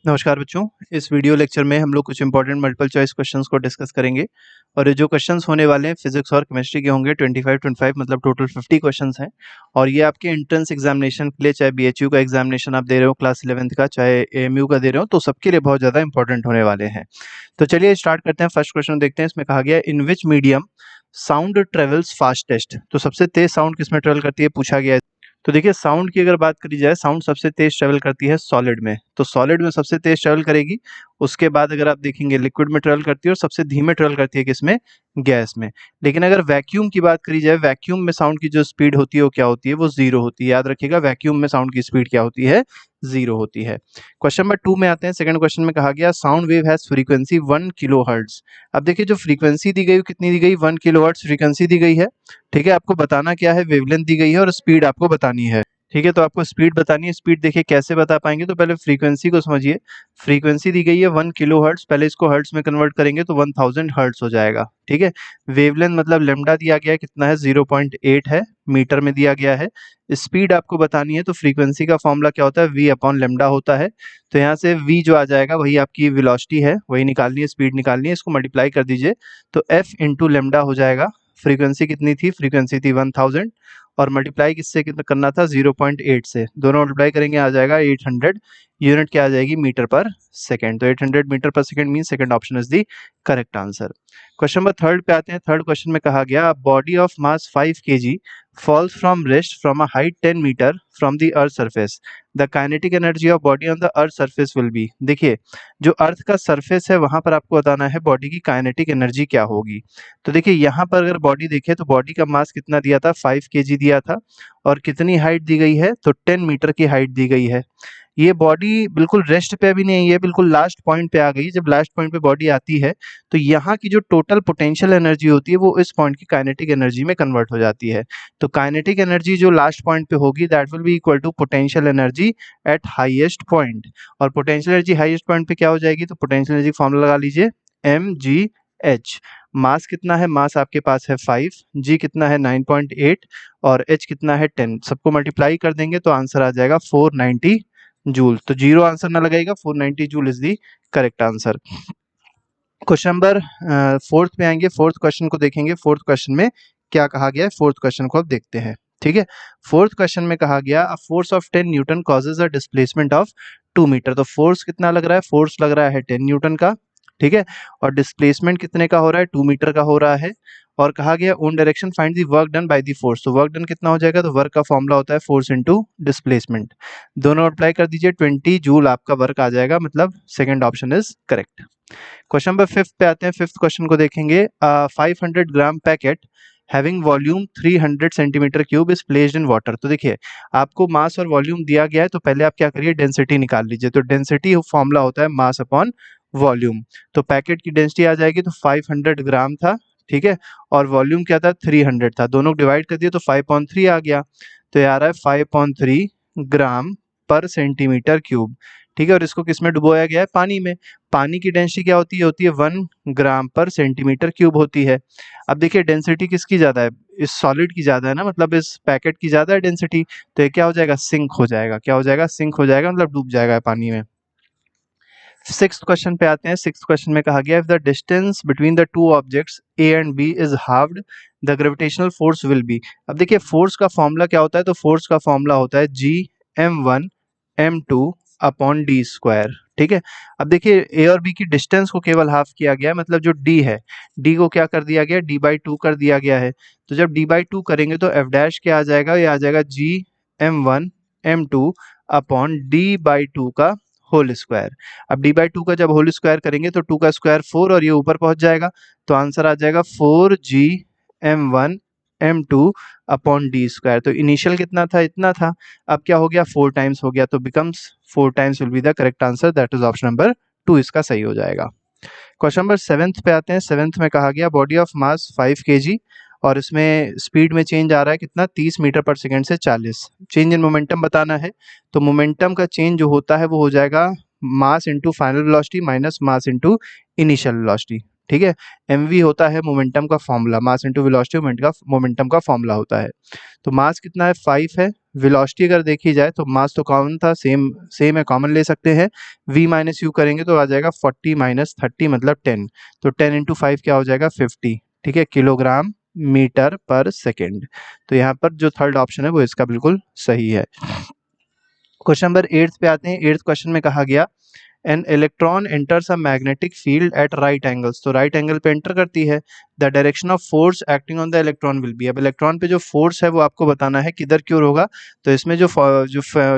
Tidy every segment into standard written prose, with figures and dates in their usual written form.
नमस्कार बच्चों, इस वीडियो लेक्चर में हम लोग कुछ इंपॉर्टेंट मल्टीपल चॉइस क्वेश्चंस को डिस्कस करेंगे और ये जो क्वेश्चंस होने वाले हैं फिजिक्स और केमिस्ट्री के होंगे 25 मतलब टोटल 50 क्वेश्चंस हैं। और ये आपके एंट्रेंस एग्जामिनेशन के लिए, चाहे बीएचयू का एग्जामिनेशन आप दे रहे हो क्लास 11th का, चाहे एएमयू का दे रहे हो, तो सबके लिए बहुत ज़्यादा इंपॉर्टेंट होने वाले हैं। तो चलिए स्टार्ट करते हैं। फर्स्ट क्वेश्चन देखते हैं। इसमें कहा गया in which medium sound travels fastest. तो सबसे तेज साउंड किसमें ट्रेवल करती है पूछा गया है। तो देखिए साउंड की अगर बात करी जाए, साउंड सबसे तेज ट्रेवल करती है सॉलिड में, तो सॉलिड में सबसे तेज ट्रेवल करेगी। उसके बाद अगर आप देखेंगे लिक्विड में ट्रेवल करती है और सबसे धीमे ट्रेवल करती है किसमें, गैस में। लेकिन अगर वैक्यूम की बात करी जाए, वैक्यूम में साउंड की जो स्पीड होती है वो क्या होती है, वो जीरो होती है। याद रखिएगा, वैक्यूम में साउंड की स्पीड क्या होती है, जीरो होती है। क्वेश्चन नंबर 2 में आते हैं। सेकंड क्वेश्चन में कहा गया sound wave has frequency 1 kilohertz. अब देखिए जो फ्रीक्वेंसी दी गई कितनी दी गई, 1 किलोहर्ट्ज फ्रीक्वेंसी दी गई है। ठीक है, आपको बताना क्या है, वेवलेंथ दी गई है और स्पीड आपको बतानी है। ठीक है, तो आपको स्पीड बतानी है। स्पीड देखिए कैसे बता पाएंगे, तो पहले फ्रीक्वेंसी को समझिए। फ्रीक्वेंसी दी गई है 1 किलो हर्ट्ज, पहले इसको हर्ट्ज में कन्वर्ट करेंगे तो 1000 हर्ट्ज हो जाएगा। ठीक है, वेवलेंथ मतलब लेमडा दिया गया है कितना है, 0.8 है, मीटर में दिया गया है। स्पीड आपको बतानी है, तो फ्रीक्वेंसी का फॉर्मूला क्या होता है, v अपॉन लेमडा होता है। तो यहाँ से v जो आ जाएगा वही आपकी वेलोसिटी है, वही निकालनी है, स्पीड निकालनी है। इसको मल्टीप्लाई कर दीजिए तो f इंटू लेमडा हो जाएगा। फ्रीक्वेंसी कितनी थी, फ्रीक्वेंसी थी 1000 और मल्टीप्लाई किससे कितना करना था, 0.8 से। दोनों मल्टीप्लाई करेंगे आ जाएगा 800। यूनिट क्या आ जाएगी, मीटर पर सेकेंड। तो 800 मीटर पर second mean second option is the correct answer. Question number 3 पे आते हैं। थर्ड क्वेश्चन में कहा गया body of mass 5 kg falls from rest from a height 10 meter from the earth surface. The kinetic energy of body on the earth surface will be। देखिए जो अर्थ का surface है वहां पर आपको बताना है बॉडी की काइनेटिक एनर्जी क्या होगी। तो देखिए यहाँ पर अगर बॉडी देखें तो बॉडी का मास कितना दिया था, 5 kg दिया था और कितनी हाइट दी गई है, तो 10 मीटर की हाइट दी गई है। ये बॉडी बिल्कुल रेस्ट पे अभी नहीं है, बिल्कुल लास्ट पॉइंट पे आ गई। जब लास्ट पॉइंट पे बॉडी आती है तो यहाँ की जो टोटल पोटेंशियल एनर्जी होती है वो इस पॉइंट की काइनेटिक एनर्जी में कन्वर्ट हो जाती है। तो काइनेटिक एनर्जी जो लास्ट पॉइंट पे होगी that will be equal to potential energy at highest point. और पोटेंशियल एनर्जी हाईएस्ट पॉइंट पे क्या हो जाएगी, तो पोटेंशियल एनर्जी फॉर्मूला लगा लीजिए, mgh। मास कितना है, मास आपके पास है 5, g कितना है 9.8 और h कितना है 10। सबको मल्टीप्लाई कर देंगे तो आंसर आ जाएगा 490 जूल। तो जीरो आंसर ना लगाएगा, 490 joule is the correct answer. Question number 4 पे आएंगे। फोर्थ क्वेश्चन को देखेंगे। फोर्थ क्वेश्चन में क्या कहा गया है, फोर्थ क्वेश्चन को अब देखते हैं। ठीक है, फोर्थ क्वेश्चन में कहा गया a force of 10 newton causes a displacement of 2 metre. तो फोर्स कितना लग रहा है, फोर्स लग रहा है 10 न्यूटन का। ठीक है, और डिस्प्लेसमेंट कितने का हो रहा है, 2 मीटर का हो रहा है। और कहा गया on direction find the work done by the force. तो वर्क डन कितना हो जाएगा, तो वर्क का फॉर्मूला होता है फोर्स इनटू डिस्प्लेसमेंट। दोनों अप्लाई कर दीजिए, 20 जूल आपका वर्क आ जाएगा, मतलब second option is correct. Question number 5 पे आते हैं। फिफ्थ क्वेश्चन को देखेंगे। 500 gram packet having volume 300 centimetre cube is placed in water. तो देखिए आपको मास और वॉल्यूम दिया गया है, तो पहले आप क्या करिए, डेंसिटी निकाल लीजिए। तो डेंसिटी फॉर्मूला होता है मास अपॉन वॉल्यूम। तो पैकेट की डेंसिटी आ जाएगी, तो 500 ग्राम था। ठीक है, और वॉल्यूम क्या था, 300 था। दोनों डिवाइड कर दिए तो 5.3 आ गया। तो ये आ रहा है 5.3 ग्राम पर सेंटीमीटर क्यूब। ठीक है, और इसको किस में डुबोया गया है, पानी में। पानी की डेंसिटी क्या होती है 1 ग्राम पर सेंटीमीटर क्यूब होती है। अब देखिए डेंसिटी किसकी ज्यादा है, इस सॉलिड की ज्यादा है ना, मतलब इस पैकेट की ज्यादा है डेंसिटी। तो ये क्या हो जाएगा, सिंक हो जाएगा। क्या हो जाएगा, सिंक हो जाएगा, मतलब डूब जाएगा पानी में। सिक्स्थ क्वेश्चन पे आते हैं। सिक्स्थ क्वेश्चन में कहा गया if the distance between the two objects A and B is halved the gravitational force will be. अब देखिए फोर्स का फॉर्मूला क्या होता है, तो फोर्स का फॉर्मूला होता है G m1 m2 upon D square. ठीक है, अब देखिए ए और बी की डिस्टेंस को केवल हाफ किया गया है, मतलब जो डी है, डी को क्या कर दिया गया, d/2 कर दिया गया है। तो जब d/2 करेंगे तो f डैश क्या आ जाएगा, ये आ जाएगा G m1 m2 upon d/2 का होल स्क्वायर। अब d/2 का जब होल स्क्वायर करेंगे तो 2 का स्क्वायर 4 और ये ऊपर पहुंच जाएगा। तो आंसर आ जाएगा 4G m1 m2 upon D square. तो इनिशियल कितना था, इतना था, अब क्या हो गया 4 टाइम्स हो गया, तो becomes 4 times will be the correct answer, that is option number 2 इसका सही हो जाएगा। क्वेश्चन नंबर 7th पे आते हैं। 7th में कहा गया बॉडी ऑफ मास 5 kg और इसमें स्पीड में चेंज आ रहा है कितना, 30 मीटर पर सेकेंड से 40। चेंज इन मोमेंटम बताना है, तो मोमेंटम का चेंज जो होता है वो हो जाएगा mass into final velocity minus mass into initial velocity. ठीक है। mv होता है मोमेंटम का formula, mass into velocity momentum का फॉर्मूला होता है। तो मास कितना है 5 है, वेलोसिटी अगर देखी जाए तो मास तो कॉमन था, सेम सेम है, कॉमन ले सकते हैं, v माइनस यू करेंगे तो आ जाएगा 40 माइनस 30 मतलब 10, तो 10 इंटू 5 क्या हो जाएगा 50, ठीक है, किलोग्राम मीटर पर सेकेंड। तो यहाँ पर जो थर्ड ऑप्शन है वो इसका बिल्कुल सही है। क्वेश्चन नंबर 8 पे आते हैं। 8th क्वेश्चन में कहा गया an electron enters a magnetic field at right angles, तो राइट एंगल पे एंटर करती है, the direction of force acting on the electron will be, अब इलेक्ट्रॉन पे जो फोर्स है वो आपको बताना है किधर की ओर होगा। तो इसमें जो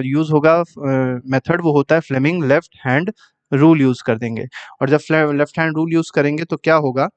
यूज होगा मेथड वो होता है Fleming left hand rule use कर देंगे। और जब लेफ्ट हैंड रूल यूज करेंगे तो क्या होगा,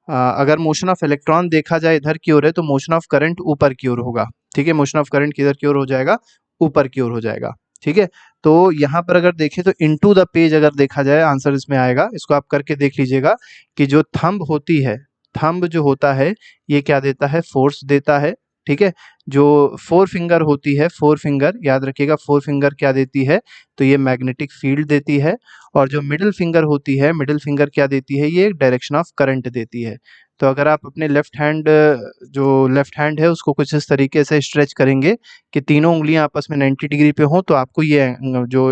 अगर मोशन ऑफ इलेक्ट्रॉन देखा जाए इधर की ओर है तो मोशन ऑफ करंट ऊपर की ओर होगा, ठीक है, मोशन ऑफ करंट किधर की ओर हो जाएगा, ऊपर की ओर हो जाएगा, ठीक है। तो यहाँ पर अगर देखें तो इनटू द पेज अगर देखा जाए आंसर इसमें आएगा, इसको आप करके देख लीजिएगा कि जो थंब होती है, थंब जो होता है ये क्या देता है, फोर्स देता है, ठीक है। जो फोर फिंगर होती है, फोर फिंगर याद रखिएगा, फोर फिंगर क्या देती है, तो ये मैग्नेटिक फील्ड देती है। और जो मिडिल फिंगर होती है, मिडिल फिंगर क्या देती है, ये डायरेक्शन ऑफ करंट देती है। तो अगर आप अपने लेफ्ट हैंड, जो लेफ्ट हैंड है उसको कुछ इस तरीके से स्ट्रेच करेंगे कि तीनों उंगलियां आपस में 90 डिग्री पे हो, तो आपको ये जो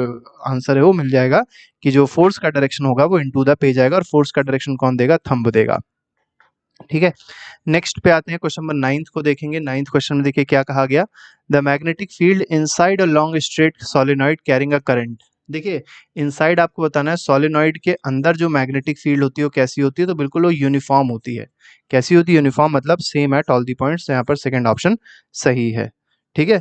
आंसर है वो मिल जाएगा कि जो फोर्स का डायरेक्शन होगा वो इनटू द पेज आएगा, और फोर्स का डायरेक्शन कौन देगा, थंब देगा, ठीक है। नेक्स्ट पे आते हैं, क्वेश्चन नंबर 9th को देखेंगे। 9th क्वेश्चन में देखिए क्या कहा गया, the magnetic field inside a long straight solenoid carrying a current. देखिए इनसाइड आपको बताना है, सोलेनॉइड के अंदर जो मैग्नेटिक फील्ड होती है वो कैसी होती है, तो बिल्कुल वो यूनिफॉर्म होती है। कैसी होती है, यूनिफॉर्म मतलब same at all the points, यहाँ पर सेकंड ऑप्शन सही है, ठीक है।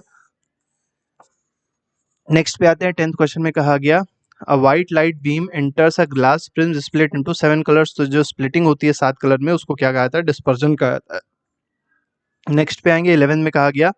नेक्स्ट पे आते हैं, 10th क्वेश्चन में कहा गया a white light beam enters a glass prism split into 7 colours, तो जो स्प्लिटिंग होती है 7 कलर में उसको क्या कहा जाता है, डिस्पर्जन कहा जाता है। नेक्स्ट पे आएंगे, 11 में कहा गया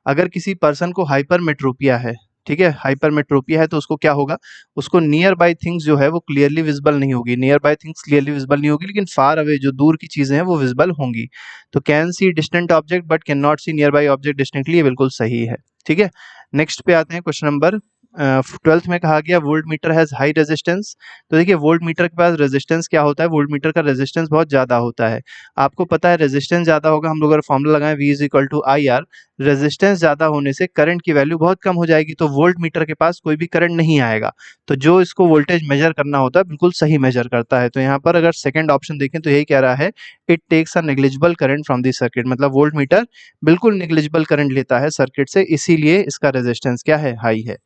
अगर किसी पर्सन को हाइपरमेट्रोपिया है, ठीक है, हाइपरमेट्रोपिया है तो उसको क्या होगा, उसको नियर बाय थिंग्स जो है वो क्लियरली विजिबल नहीं होगी, near by things clearly visible नहीं होगी, लेकिन फार अवे जो दूर की चीजें हैं वो विजिबल होंगी। तो can see distant object but can not see near by object distinctly, ये बिल्कुल सही है, ठीक है। नेक्स्ट पे आते हैं, क्वेश्चन नंबर 12th में कहा गया volt meter has high resistance, तो देखिए वोल्ट मीटर के पास रेजिस्टेंस क्या होता है, वोल्ट मीटर का रेजिस्टेंस बहुत ज्यादा होता है। आपको पता है रेजिस्टेंस ज्यादा होगा, हम लोग अगर फॉर्मूला लगाएं V is equal to I R, resistance ज्यादा होने से करंट की वैल्यू बहुत कम हो जाएगी, तो वोल्ट मीटर के पास कोई भी करंट नहीं आएगा। तो जो इसको वोल्टेज मेजर करना होता है बिल्कुल सही मेजर करता है। तो यहाँ पर अगर सेकंड ऑप्शन देखें तो यही कह रहा है it takes a negligible current from the circuit, मतलब वोल्ट मीटर बिल्कुल नेग्लिजिबल करंट लेता है सर्किट से, इसीलिए इसका रेजिस्टेंस क्या है, हाई है।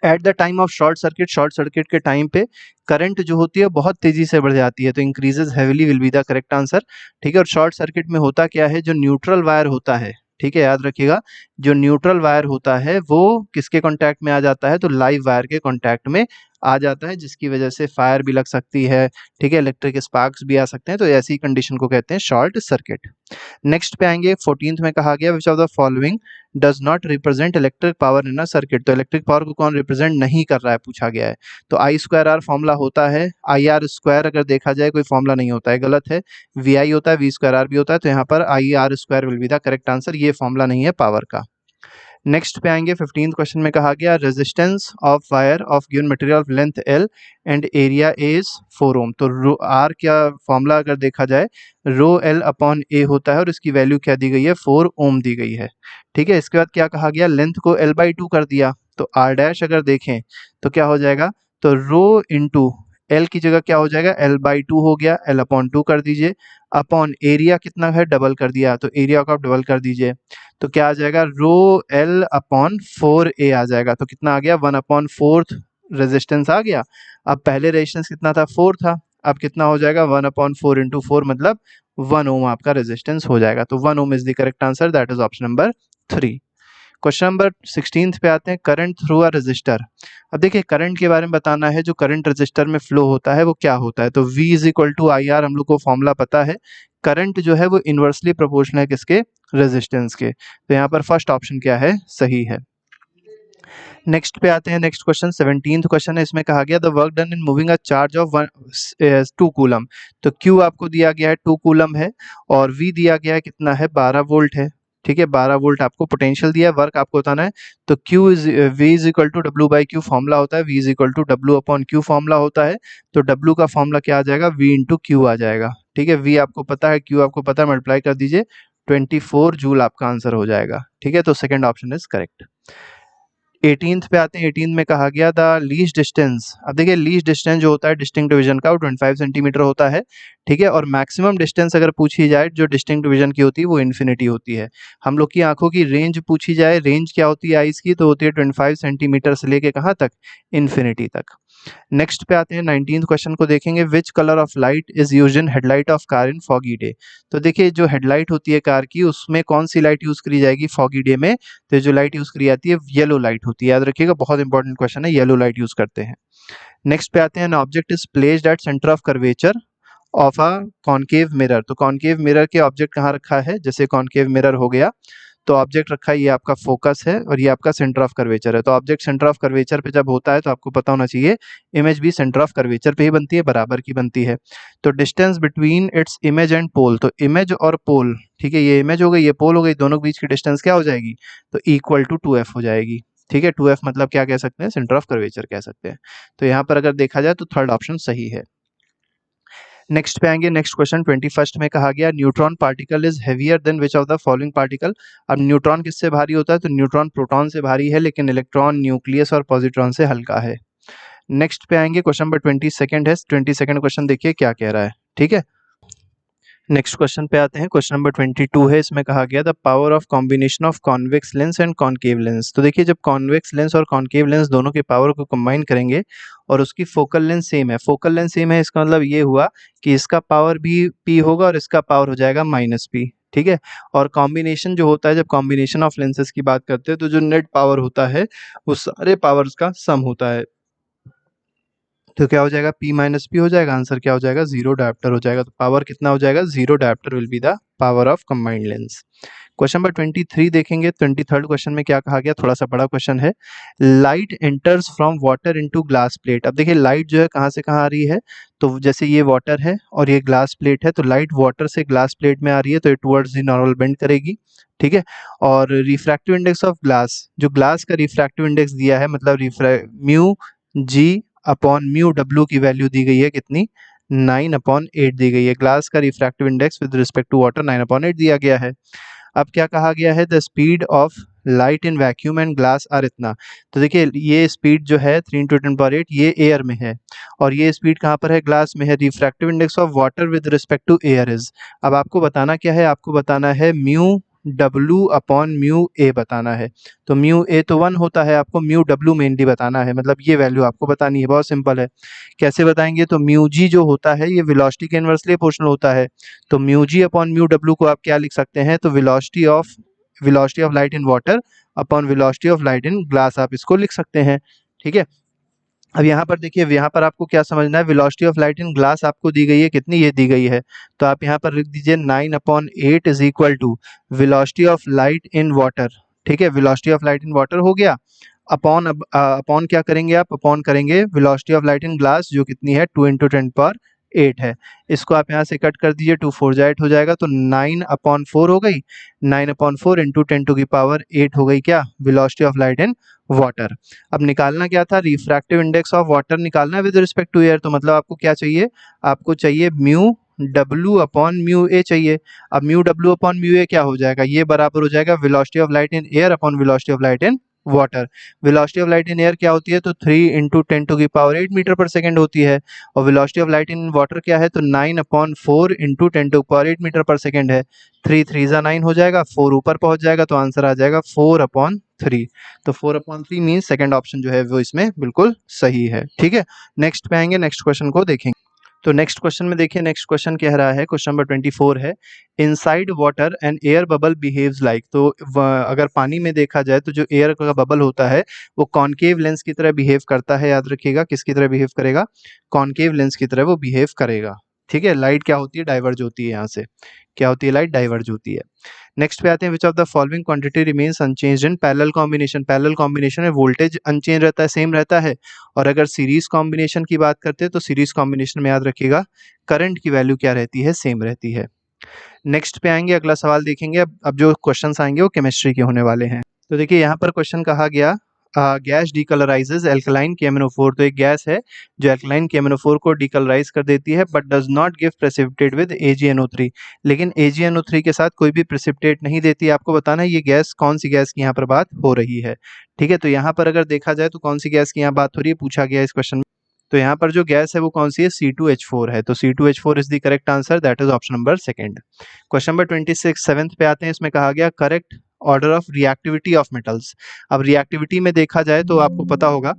At the time of short circuit, short circuit के टाइम पे करंट जो होती है बहुत तेजी से बढ़ जाती है, तो increases heavily will be the correct answer, ठीक है। और शॉर्ट सर्किट में होता क्या है, जो न्यूट्रल वायर होता है, ठीक है, याद रखिएगा, जो न्यूट्रल वायर होता है वो किसके कांटेक्ट में आ जाता है, तो लाइव वायर के कांटेक्ट में आ जाता है, जिसकी वजह से फायर भी लग सकती है, ठीक है, इलेक्ट्रिक स्पार्क्स भी आ सकते हैं, तो ऐसी कंडीशन को कहते हैं शॉर्ट सर्किट। नेक्स्ट पे आएंगे, 14th में कहा गया which of the following does not represent electric power in a circuit, तो इलेक्ट्रिक पावर को कौन रिप्रेजेंट नहीं कर रहा है पूछा गया है। तो आई स्क्वायर आर फॉर्मूला होता है, आई आर स्क्वायर अगर देखा जाए कोई फॉर्मूला नहीं होता है, गलत है, वी आई होता है, वी स्क्वायर आर भी होता है, तो यहाँ पर I R square will be the correct answer, ये फॉर्मूला नहीं है पावर का। नेक्स्ट पे आएंगे, 15th क्वेश्चन में कहा गया resistance of wire of given material of length L and area is 4 ओम, तो रो आर क्या फॉर्मूला अगर देखा जाए रो एल अपॉन ए होता है, और इसकी वैल्यू क्या दी गई है, 4 ओम दी गई है, ठीक है। इसके बाद क्या कहा गया, लेंथ को एल बाई 2 कर दिया, तो आर डैश अगर देखें तो क्या हो जाएगा, तो रो इंटू एल की जगह क्या हो जाएगा, एल बाई 2 हो गया, एल अपॉन 2 कर दीजिए, अपॉन एरिया कितना है, डबल कर दिया, तो एरिया को आप डबल कर दीजिए, तो क्या आ जाएगा, रो एल अपॉन 4 ए आ जाएगा, तो कितना आ गया, 1/4 रेजिस्टेंस आ गया। अब पहले रेजिस्टेंस कितना था, 4 था, अब कितना हो जाएगा, 1/4 इंटू 4 मतलब 1 ओम आपका रेजिस्टेंस हो जाएगा, तो 1 ohm is the correct answer, that is option number 3। Question number 16 पे आते हैं, करंट थ्रू अ रजिस्टर। अब देखिए करंट के बारे में बताना है, जो करंट रजिस्टर में फ्लो होता है वो क्या होता है, तो V is equal to I R हम लोग को फॉर्मूला पता है, करंट जो है वो इनवर्सली प्रोपोर्शनल है किसके, रेजिस्टेंस के, तो यहाँ पर फर्स्ट ऑप्शन क्या है, सही है। नेक्स्ट पे आते हैं, नेक्स्ट क्वेश्चन 17th क्वेश्चन है, इसमें कहा गया the work done in moving a charge of 2 coulomb, तो Q आपको दिया गया है 2 कूलम है, और V दिया गया है कितना है, 12 वोल्ट है, ठीक है, 12 वोल्ट आपको पोटेंशियल दिया है, वर्क आपको बताना है। तो Q is V is equal to W by Q formula होता है, V is equal to W upon Q formula होता है। तो W का फॉर्मूला क्या आ जाएगा, V इंटू क्यू आ जाएगा। ठीक है, V आपको पता है, Q आपको पता है, मल्टीप्लाई कर दीजिए, 24 जूल आपका आंसर हो जाएगा। ठीक है, तो second option is correct. 18th पे आते हैं। 18th में कहा गया द लीस्ट डिस्टेंस। अब देखिए लीस्ट डिस्टेंस जो होता है डिस्टिंक्ट डिवीजन का वो 25 सेंटीमीटर होता है। ठीक है, और मैक्सिमम डिस्टेंस अगर पूछी जाए जो डिस्टिंक्ट डिवीजन की होती है वो इन्फिनिटी होती है। हम लोग की आंखों की रेंज पूछी जाए, रेंज क्या होती है आइस की, तो होती है 25 सेंटीमीटर से लेके कहाँ तक, इन्फिनिटी तक। नेक्स्ट पे आते हैं 19th क्वेश्चन को देखेंगे। Which colour of light is used in headlight of car in foggy day. तो देखिए जो हेडलाइट होती है कार की उसमें कौन सी लाइट यूज करी जाएगी फॉगी डे में, तो जो लाइट यूज करी जाती है येलो लाइट होती है। याद रखिएगा, बहुत इंपॉर्टेंट क्वेश्चन है, येलो लाइट यूज करते हैं। नेक्स्ट पे आते हैं, object is placed at centre of curvature of a concave mirror. तो कॉनकेव मिरर के ऑब्जेक्ट कहाँ रखा है, जैसे कॉनकेव मिरर हो गया तो ऑब्जेक्ट रखा है, ये आपका फोकस है और ये आपका सेंटर ऑफ कर्वेचर है। तो ऑब्जेक्ट सेंटर ऑफ कर्वेचर पे जब होता है तो आपको पता होना चाहिए इमेज भी सेंटर ऑफ कर्वेचर पे ही बनती है, बराबर की बनती है। तो distance between its image and pole, तो इमेज और पोल, ठीक है, ये इमेज हो गई, ये पोल हो गई, दोनों के बीच की डिस्टेंस क्या हो जाएगी, तो इक्वल टू 2f हो जाएगी। ठीक है, 2f मतलब क्या कह सकते हैं, सेंटर ऑफ कर्वेचर कह सकते हैं। तो यहाँ पर अगर देखा जाए तो थर्ड ऑप्शन सही है। नेक्स्ट पे आएंगे, नेक्स्ट क्वेश्चन 21st में कहा गया neutron particle is heavier than which of the following particle. अब न्यूट्रॉन किससे भारी होता है, तो न्यूट्रॉन प्रोटॉन से भारी है, लेकिन इलेक्ट्रॉन न्यूक्लियस और पॉजिट्रॉन से हल्का है। नेक्स्ट पे आएंगे, क्वेश्चन नंबर 22 है। 22 क्वेश्चन देखिए क्या कह रहा है। ठीक है, नेक्स्ट क्वेश्चन पे आते हैं। क्वेश्चन नंबर 22 है, इसमें कहा गया the power of combination of convex lens and concave lens. तो देखिए जब कॉन्वेक्स लेंस और कॉनकेव लेंस दोनों के पावर को कंबाइन करेंगे और उसकी फोकल लेंथ सेम है, फोकल लेंथ सेम है इसका मतलब ये हुआ कि इसका पावर भी P होगा और इसका पावर हो जाएगा -P। ठीक है, और कॉम्बिनेशन जो होता है, जब कॉम्बिनेशन ऑफ लेंसेज की बात करते हैं तो जो नेट पावर होता है वो सारे पावर्स का सम होता है। तो क्या हो जाएगा, P - P हो जाएगा, आंसर क्या हो जाएगा, 0 डायोप्टर हो जाएगा। तो पावर कितना हो जाएगा, 0 dioptre will be the power of combined lens. Question number 23 देखेंगे। 23rd क्वेश्चन में क्या कहा गया, थोड़ा सा बड़ा क्वेश्चन है। Light enters from water into glass plate. अब देखिए लाइट जो है कहाँ से कहाँ आ रही है, तो जैसे ये वाटर है और ये ग्लास प्लेट है, तो लाइट वाटर से ग्लास प्लेट में आ रही है तो ये टुवर्ड्स द नॉर्मल बेंड करेगी। ठीक है, और रिफ्रैक्टिव इंडेक्स ऑफ ग्लास, जो ग्लास का रिफ्रैक्टिव इंडेक्स दिया है, मतलब mu G upon mu W की वैल्यू दी गई है कितनी, 9/8 दी गई है। ग्लास का refractive index with respect to water 9/8 दिया गया है। अब क्या कहा गया है, the speed of light in vacuum and glass are इतना। तो देखिए ये स्पीड जो है 3 × 10⁸ ये एयर में है और ये स्पीड कहाँ पर है, ग्लास में है। Refractive index of water with respect to air is, अब आपको बताना क्या है, आपको बताना है mu W upon mu A बताना है। तो म्यू ए तो 1 होता है, आपको म्यू डब्ल्यू मेनली बताना है, मतलब ये वैल्यू आपको बतानी है। बहुत सिंपल है, कैसे बताएंगे, तो म्यू जी जो होता है ये वेलोसिटी के इन्वर्सली प्रोपोर्शनल होता है। तो mu G upon mu W को आप क्या लिख सकते हैं, तो velocity of light in water upon velocity of light in glass, आप इसको लिख सकते हैं। ठीक है, अब यहाँ पर देखिए, यहाँ पर आपको क्या समझना है, velocity of light in glass आपको दी गई है कितनी, ये दी गई है, तो आप यहाँ पर लिख दीजिए 9/8 is equal to velocity of light in water. ठीक है, velocity of light in water हो गया, अपॉन, अब अपॉन क्या करेंगे आप, अपॉन करेंगे velocity of light in glass जो कितनी है 2 × 10⁸ है। इसको आप यहाँ से कट कर दीजिए, 2 4 जा 8 हो जाएगा, तो 9/4 हो गई, 9/4 × 10⁸ हो गई क्या, velocity of light in water. अब निकालना क्या था, रिफ्रैक्टिव इंडेक्स ऑफ वाटर निकालना है विद रिस्पेक्ट टू एयर, तो मतलब आपको क्या चाहिए, आपको चाहिए म्यू डब्ल्यू अपॉन म्यू ए चाहिए। अब म्यू डब्ल्यू अपॉन म्यू ए क्या हो जाएगा, ये बराबर हो जाएगा velocity of light in air upon velocity of light in water. Velocity of light in air क्या होती है, तो 3 × 10⁸ मीटर पर सेकेंड होती है, और velocity of light in water क्या है, तो 9/4 × 10⁸ मीटर पर सेकेंड है। 3 3 जा 9 हो जाएगा, 4 ऊपर पहुंच जाएगा, तो आंसर आ जाएगा 4/3। तो 4/3 मीन सेकंड ऑप्शन जो है वो इसमें बिल्कुल सही है। ठीक है, नेक्स्ट पे आएंगे, नेक्स्ट क्वेश्चन को देखेंगे। तो नेक्स्ट क्वेश्चन में देखिए, नेक्स्ट क्वेश्चन कह रहा है, क्वेश्चन नंबर 24 है, inside water an air bubble behaves like. तो अगर पानी में देखा जाए तो जो एयर का बबल होता है वो कॉनकेव लेंस की तरह बिहेव करता है। याद रखिएगा, किसकी तरह बिहेव करेगा, कॉनकेव लेंस की तरह वो बिहेव करेगा। ठीक है, लाइट क्या होती है, डाइवर्ज होती है, यहाँ से क्या होती है, लाइट डाइवर्ज होती है। नेक्स्ट पे आते हैं, विच of the following quantity remains unchanged in parallel combination. Parallel combination में वोल्टेज अनचेंज रहता है, सेम रहता है, और अगर सीरीज कॉम्बिनेशन की बात करते हैं तो सीरीज कॉम्बिनेशन में याद रखिएगा करंट की वैल्यू क्या रहती है, सेम रहती है। नेक्स्ट पे आएंगे, अगला सवाल देखेंगे। अब जो क्वेश्चंस आएंगे वो केमिस्ट्री के होने वाले हैं। तो देखिए यहाँ पर क्वेश्चन कहा गया, गैस डीकलराइजेज एल्कलाइन KMnO4। तो एक गैस है जो एल्कलाइन KMnO4 को डीकलराइज कर देती है, but does not give precipitate with AgNO3। लेकिन AgNO3 के साथ कोई भी प्रेसिपिटेट नहीं देती। आपको बताना है ये गैस कौन सी गैस की यहाँ पर बात हो रही है। ठीक है, तो यहाँ पर अगर देखा जाए तो कौन सी गैस की यहाँ बात हो रही है, पूछा गया इस क्वेश्चन में। तो यहाँ पर जो गैस है वो कौन सी है, C2H4 है। तो C2H4 is the correct answer, that is option number second. Question number 26 seventh पे आते हैं। इसमें कहा गया correct order of reactivity of metals. अब रिएक्टिविटी में देखा जाए तो आपको पता होगा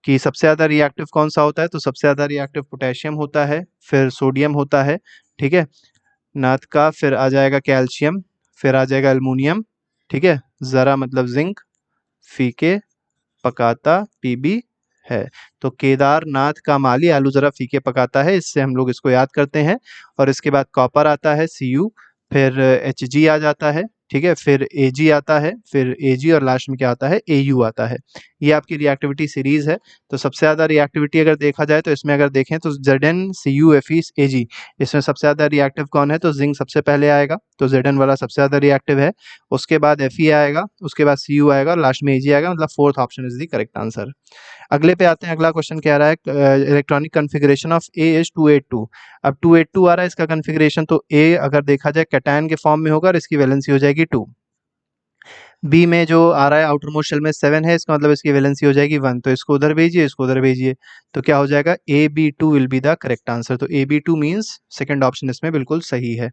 कि सबसे ज़्यादा रिएक्टिव कौन सा होता है। तो सबसे ज़्यादा रिएक्टिव पोटेशियम होता है, फिर सोडियम होता है, ठीक है, नाथ का, फिर आ जाएगा कैल्शियम, फिर आ जाएगा एल्युमिनियम, ठीक है, ज़रा मतलब जिंक, फीके पकाता PB है। तो केदारनाथ का माली आलू जरा फीके पकाता है, इससे हम लोग इसको याद करते हैं। और इसके बाद कॉपर आता है Cu, फिर Hg आ जाता है, ठीक है, फिर Ag आता है, फिर Ag और लास्ट में क्या आता है, Au आता है। ये आपकी रिएक्टिविटी सीरीज है। तो सबसे ज़्यादा रिएक्टिविटी अगर देखा जाए तो इसमें अगर देखें तो ZnCuFeAg, इसमें सबसे ज़्यादा रिएक्टिव कौन है, तो जिंक सबसे पहले आएगा, तो Zn वाला सबसे ज़्यादा रिएक्टिव है। उसके बाद Fe आएगा, उसके बाद Cu आएगा और लास्ट में Ag आएगा, मतलब fourth option is the correct answer. अगले पे आते हैं। अगला क्वेश्चन कह रहा है electronic configuration of A is 282। अब 282 आ रहा है इसका कन्फिग्रेशन, तो A अगर देखा जाए कैटायन के फॉर्म में होगा और इसकी वैलेंसी हो जाएगी 2। बी में जो आ रहा है आउटर मोस्ट शेल में 7 है, इसका मतलब इसकी वैलेंसी हो जाएगी 1। तो इसको उधर भेजिए, इसको उधर भेजिए, तो क्या हो जाएगा, AB2 will be the correct answer. तो AB2 मीन्स सेकंड ऑप्शन इसमें बिल्कुल सही है।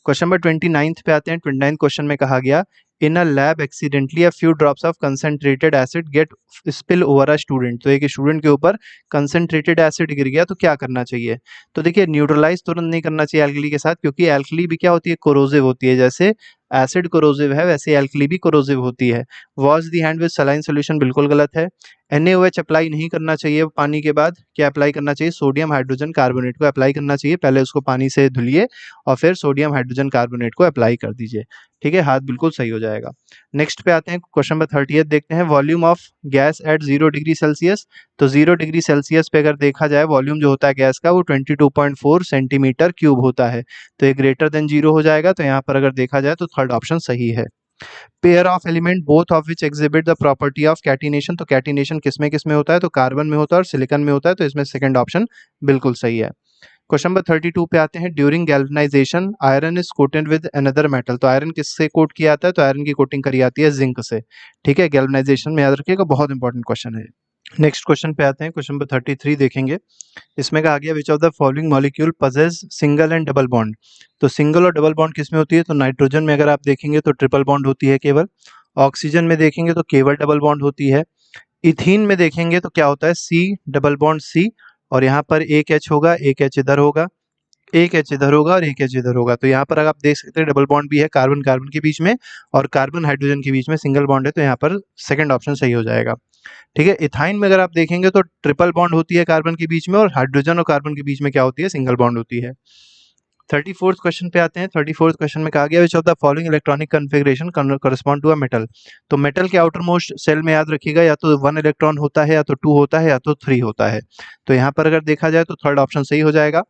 क्वेश्चन नंबर 29 पे आते हैं। 29 क्वेश्चन में कहा गया in a lab accidentally a few drops of concentrated acid get spill over a student. तो एक स्टूडेंट के ऊपर कंसंट्रेटेड एसिड गिर गया, तो क्या करना चाहिए। तो देखिए न्यूट्रलाइज तुरंत नहीं करना चाहिए एल्कली के साथ, क्योंकि एल्कली भी क्या होती है, कोरोसिव होती है। जैसे एसिड कोरोसिव है वैसे एल्कली भी कोरोसिव होती है। Wash the hand with saline solution बिल्कुल गलत है। NaOH अप्लाई नहीं करना चाहिए पानी के बाद। क्या अप्लाई करना चाहिए, सोडियम हाइड्रोजन कार्बोनेट को अप्लाई करना चाहिए। पहले उसको पानी से धुलिए और फिर सोडियम हाइड्रोजन कार्बोनेट को अप्लाई कर दीजिए, ठीक है, हाथ बिल्कुल सही हो जाएगा। नेक्स्ट पे आते हैं, क्वेश्चन नंबर 38 देखते हैं। Volume of gas at 0 degree Celsius. तो 0 डिग्री सेल्सियस पे अगर देखा जाए वॉल्यूम जो होता है गैस का वो 22.4 सेंटीमीटर क्यूब होता है। तो ये ग्रेटर देन 0 हो जाएगा। तो यहाँ पर अगर देखा जाए तो थर्ड ऑप्शन सही है। Pair of element both of which exhibit the property of catenation. तो कैटिनेशन किसमें होता है, तो कार्बन में होता है और सिलिकॉन में होता है। तो इसमें सेकंड ऑप्शन बिल्कुल सही है। क्वेश्चन नंबर 32 पे आते हैं। During galvanisation iron is coated with another metal. तो आयरन किससे कोट किया जाता है, तो आयरन की कोटिंग करी जाती है जिंक से, ठीक है, गैल्वेनाइजेशन में याद रखिएगा, बहुत इंपॉर्टेंट क्वेश्चन है। नेक्स्ट क्वेश्चन पे आते हैं। क्वेश्चन नंबर 33 देखेंगे। इसमें कहा गया which of the following molecule possess single and double bond. तो सिंगल और डबल बॉन्ड किसमें होती है, तो नाइट्रोजन में अगर आप देखेंगे तो ट्रिपल बॉन्ड होती है केवल। ऑक्सीजन में देखेंगे तो केवल डबल बॉन्ड होती है। इथीन में देखेंगे तो क्या होता है, C डबल बॉन्ड C, और यहाँ पर एक H होगा, एक H इधर होगा, एक H इधर होगा और एक H इधर होगा। तो यहाँ पर अगर आप देख सकते हैं डबल बॉन्ड भी है कार्बन कार्बन के बीच में और कार्बन हाइड्रोजन के बीच में सिंगल बॉन्ड है। तो यहाँ पर सेकंड ऑप्शन सही हो जाएगा, ठीक है। इथाइन में अगर आप देखेंगे तो ट्रिपल बॉन्ड होती है कार्बन के बीच में और हाइड्रोजन और कार्बन के बीच में क्या होती है, सिंगल बॉन्ड होती है। 34th क्वेश्चन पे आते हैं। 34th क्वेश्चन में कहा गया which of the following electronic configuration correspond to a metal. तो मेटल के आउटर मोस्ट सेल में याद रखिएगा या तो 1 इलेक्ट्रॉन होता है, या तो 2 होता है, या तो 3 होता है। तो यहाँ पर अगर देखा जाए तो थर्ड ऑप्शन सही हो जाएगा,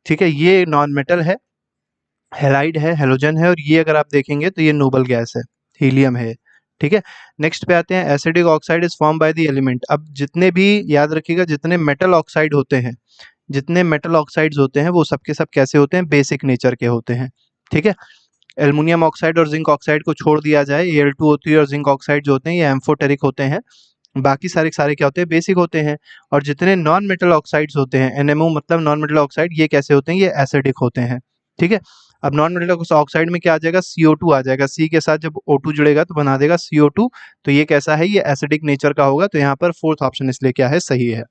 ठीक है। ये नॉन मेटल है, हेलाइड है, हेलोजन है, और ये अगर आप देखेंगे तो ये नोबल गैस है, हीलियम है, ठीक है। नेक्स्ट पे आते हैं। Acidic oxide is form by the element. अब जितने भी याद रखिएगा जितने मेटल ऑक्साइड होते हैं, जितने मेटल ऑक्साइड्स होते हैं वो सबके सब कैसे होते हैं, बेसिक नेचर के होते हैं, ठीक है। एल्युमिनियम ऑक्साइड और जिंक ऑक्साइड को छोड़ दिया जाए, Al2O3 और जिंक ऑक्साइड जो होते हैं ये एम्फोटेरिक होते हैं। बाकी सारे सारे क्या होते हैं, बेसिक होते हैं। और जितने नॉन मेटल ऑक्साइड्स होते हैं, NMO मतलब नॉन मेटल ऑक्साइड, ये कैसे होते हैं, ये एसिडिक होते हैं, ठीक है। अब नॉन मेटल ऑक्साइड में क्या आ जाएगा, CO2 आ जाएगा। C के साथ जब O2 जुड़ेगा तो बना देगा CO2। तो ये कैसा है, ये एसिडिक नेचर का होगा। तो यहाँ पर फोर्थ ऑप्शन इसलिए क्या है, सही है।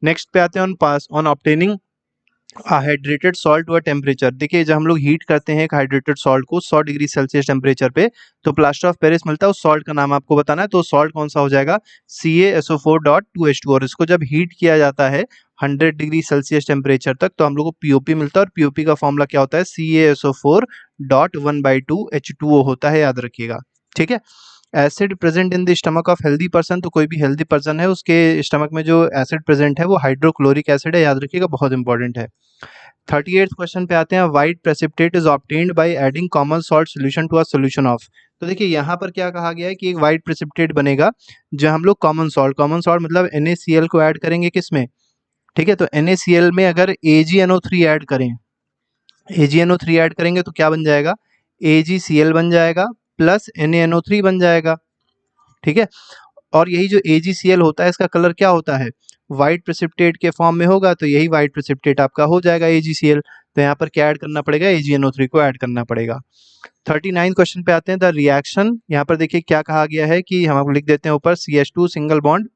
नेक्स्ट पे आते हैं। ऑन ऑब्टेनिंग हाइड्रेटेड सॉल्ट व टेम्परेचर। देखिए जब हम लोग हीट करते हैं एक हाइड्रेटेड सॉल्ट को 100 डिग्री सेल्सियस टेम्परेचर पे, तो प्लास्टर ऑफ पेरिस मिलता है। उस सॉल्ट का नाम आपको बताना है। तो सॉल्ट कौन सा हो जाएगा, CaSO4.2H2। और इसको जब हीट किया जाता है 100 डिग्री सेल्सियस टेम्परेचर तक, तो हम लोग को POP मिलता है। और POP का फॉर्मूला क्या होता है, CaSO4.1/2H2O होता है, याद रखिएगा, ठीक है। Acid present in the stomach of healthy person. तो कोई भी हेल्दी पर्सन है उसके स्टमक में जो एसिड प्रेजेंट है वो हाइड्रोक्लोरिक एसिड है, याद रखिएगा, बहुत इंपॉर्टेंट है। 38th क्वेश्चन पे आते हैं, white precipitate is obtained by adding common salt solution to a solution of. तो देखिए यहाँ पर क्या कहा गया है कि एक व्हाइट प्रेसिपिटेट बनेगा जो हम लोग कॉमन सॉल्ट मतलब NaCl को ऐड करेंगे किसमें, ठीक है, तो NaCl में अगर AgNO3 ऐड करें, AgNO3 ऐड करेंगे तो क्या बन जाएगा, AgCl बन जाएगा प्लस NaNO3 बन जाएगा, ठीक है। और यही जो AgCl होता है इसका कलर क्या होता है, व्हाइट प्रेसिपिटेट के फॉर्म में होगा, तो यही व्हाइट प्रेसिपिटेट आपका हो जाएगा AgCl। तो यहाँ पर क्या ऐड करना पड़ेगा, AgNO3 को ऐड करना पड़ेगा। 39 क्वेश्चन पे आते हैं, द रिएक्शन। यहाँ पर देखिए क्या कहा गया है कि हम आपको लिख देते हैं ऊपर, CH2 सिंगल बॉन्ड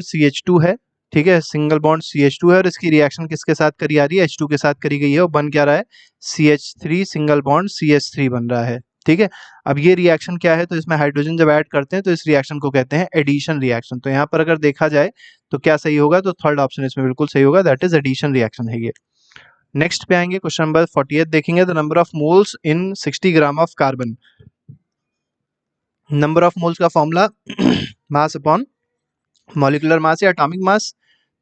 CH2 है, ठीक है, सिंगल बॉन्ड CH2 है, और इसकी रिएक्शन किसके साथ करी आ रही है, H2 के साथ करी गई है, और बन क्या रहा है, CH3 सिंगल बॉन्ड CH3 बन रहा है, ठीक है। अब ये रिएक्शन क्या है, तो इसमें हाइड्रोजन जब ऐड करते हैं तो इस रिएक्शन को कहते हैं एडिशन रिएक्शन। तो यहाँ पर अगर देखा जाए तो क्या सही होगा, तो थर्ड ऑप्शन इसमें बिल्कुल सही होगा, दैट इज एडिशन रिएक्शन है ये। नेक्स्ट पे आएंगे, क्वेश्चन नंबर 48 देखेंगे, the number of moles in 60 gram of carbon. Number of moles का formula mass upon molecular mass या एटॉमिक मास।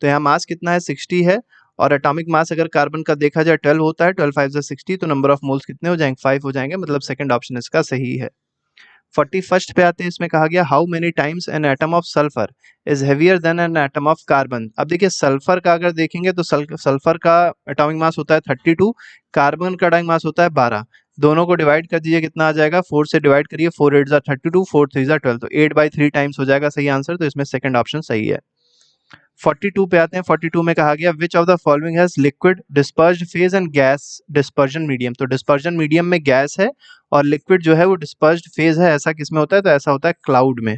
तो यहाँ मास कितना है, 60 है, और एटॉमिक मास अगर कार्बन का देखा जाए 12 होता है, 12 5 60, तो नंबर ऑफ मोल्स कितने हो जाएंगे, 5 हो जाएंगे, मतलब सेकंड ऑप्शन इसका सही है। 41st पे आते हैं, इसमें कहा गया how many times an atom of sulphur is heavier than an atom of carbon. अब देखिए सल्फर का अगर देखेंगे तो सल्फर का एटॉमिक मास होता है 32, कार्बन का एटॉमिक मास होता है 12, दोनों को डिवाइड कर दीजिए, कितना आ जाएगा, 4 से डिवाइड करिए, 4 8 जा 32, 4 3 जा 12, तो 8/3 टाइम्स हो जाएगा सही आंसर, तो इसमें सेकंड ऑप्शन सही है। 42 पे आते हैं, 42 में कहा गया which of the following has liquid dispersed phase and gas dispersion medium. तो डिस्पर्जन मीडियम में गैस है और लिक्विड जो है वो डिस्पर्स्ड फेज है, ऐसा किसमें होता है, तो ऐसा होता है क्लाउड में,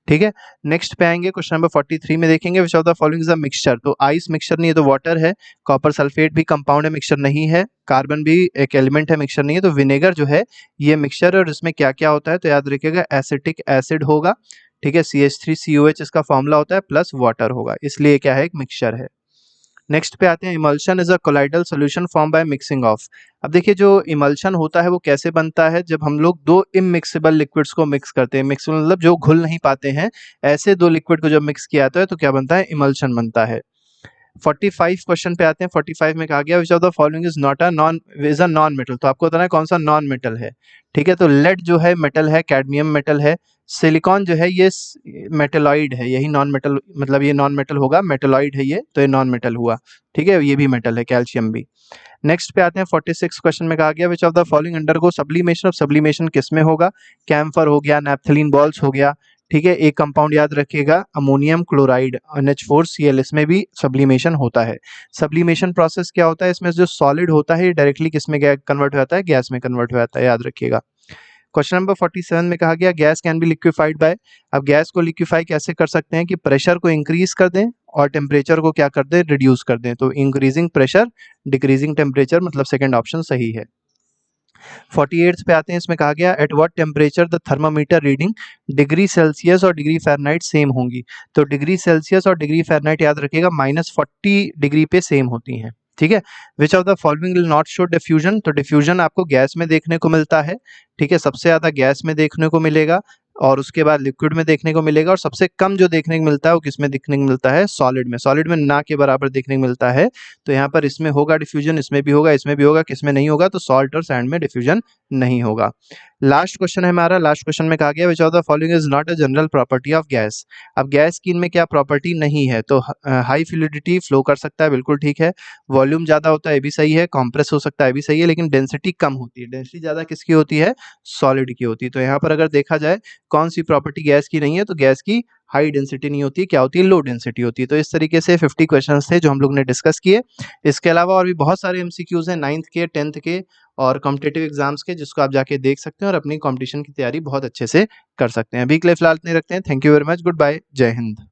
ठीक है। नेक्स्ट पे आएंगे, क्वेश्चन नंबर 43 में देखेंगे, विच of the following is a mixture. तो आइस मिक्सचर नहीं है तो वाटर है, कॉपर सल्फेट भी कंपाउंड है, मिक्सचर नहीं है, कार्बन भी एक एलिमेंट है, मिक्सचर नहीं है, तो विनेगर जो है ये मिक्सचर है, और इसमें क्या क्या होता है, तो याद रखिएगा एसिटिक एसिड होगा, ठीक है, CH3COH इसका फॉर्मूला होता है, प्लस वाटर होगा, इसलिए क्या है, एक मिक्सचर है। नेक्स्ट पे आते हैं, emulsion is a colloidal solution form by mixing of. अब देखिए जो इमल्शन होता है वो कैसे बनता है, जब हम लोग दो इमिक्सेबल लिक्विड्स को मिक्स करते हैं, मिक्स मतलब जो घुल नहीं पाते हैं, ऐसे दो लिक्विड को जब मिक्स किया जाता है तो क्या बनता है, इमल्शन बनता है। 45 क्वेश्चन पे आते हैं, 45 में कहा गया which of the following is not a non metal. तो आपको बताना है कौन सा नॉन मेटल है, ठीक है, तो लेड जो है मेटल है, कैडमियम मेटल है, सिलिकॉन जो है ये मेटलॉइड है, यही नॉन मेटल, मतलब ये नॉन मेटल होगा, मेटलॉइड है ये, तो ये नॉन मेटल हुआ, ठीक है, ये भी मेटल है, कैल्शियम भी। नेक्स्ट पे आते हैं, 46 क्वेश्चन में कहा गया which of the following undergo sublimation. Of sublimation किस में होगा, कैम्फर हो गया, नैप्थलीन बॉल्स हो गया, ठीक है, एक कंपाउंड याद रखिएगा अमोनियम क्लोराइड NH4Cl, इसमें भी सब्लिमेशन होता है। सब्लिमेशन प्रोसेस क्या होता है, इसमें जो सॉलिड होता है डायरेक्टली किस में कन्वर्ट हो जाता है, गैस में कन्वर्ट हो जाता है, याद रखिएगा। क्वेश्चन नंबर 47 में कहा गया gas can be liquefied by. अब गैस को लिक्विफाई कैसे कर सकते हैं कि प्रेशर को इंक्रीज कर दें और टेम्परेचर को क्या कर दें, रिड्यूस कर दें, तो इंक्रीजिंग प्रेशर डिक्रीजिंग टेम्परेचर, मतलब सेकंड ऑप्शन सही है। 48 पे आते हैं, इसमें कहा गया at what temperature the thermometer reading degree Celsius और डिग्री फ़ारेनहाइट सेम होंगी। तो डिग्री सेल्सियस और डिग्री फ़ारेनहाइट याद रखिएगा -40 डिग्री पे सेम होती हैं, ठीक है। विच of the following will not show diffusion. तो डिफ्यूजन आपको गैस में देखने को मिलता है, ठीक है, सबसे ज्यादा गैस में देखने को मिलेगा और उसके बाद लिक्विड में देखने को मिलेगा, और सबसे कम जो देखने को मिलता है वो किसमें देखने को मिलता है, सॉलिड में। सॉलिड में ना के बराबर देखने को मिलता है, तो यहाँ पर इसमें होगा डिफ्यूजन, इसमें भी होगा, इसमें भी होगा, किसमें नहीं होगा, तो सॉल्ट और सैंड में डिफ्यूजन नहीं होगा। लास्ट क्वेश्चन है हमारा, लास्ट क्वेश्चन में कहा गया which of the following is not a general property of gas. अब गैस की इनमें क्या प्रॉपर्टी नहीं है, तो हाई फ्लूइडिटी फ्लो कर सकता है, बिल्कुल ठीक है, वॉल्यूम ज्यादा होता है, ये भी सही है, कॉम्प्रेस हो सकता है, ये भी सही है, लेकिन डेंसिटी कम होती है। डेंसिटी ज्यादा किसकी होती है, सॉलिड की होती है। तो यहाँ पर अगर देखा जाए कौन सी प्रॉपर्टी गैस की नहीं है, तो गैस की हाई डेंसिटी नहीं होती, क्या होती है, लो डेंसिटी होती है। तो इस तरीके से 50 क्वेश्चंस थे जो हम लोग ने डिस्कस किए। इसके अलावा और भी बहुत सारे MCQs हैं 9th के, 10th के और कॉम्पिटेटिव एग्जाम्स के, जिसको आप जाके देख सकते हैं और अपनी कॉम्पिटिशन की तैयारी बहुत अच्छे से कर सकते हैं। अभी के लिए फिलहाल इतने रखते हैं। Thank you very much, good bye, जय हिंद।